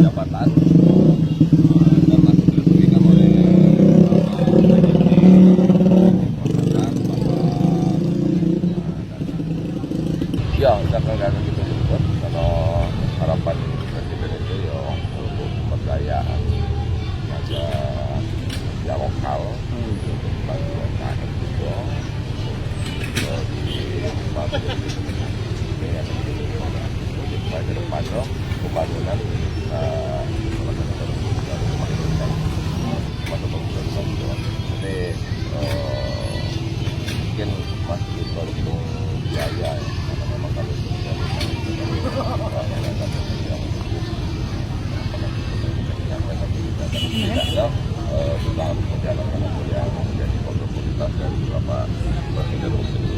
jabatan dan masih diberikan oleh ya kita akan gitu juga kalau harapan presiden itu ya untuk pemberdayaan aja ya lokal untuk bagi UMKM juga di depan pembangunan jadi mungkin masih perlu biaya karena memang kalau kita harus menjalankan yang menjadi kontribusi dari beberapa presiden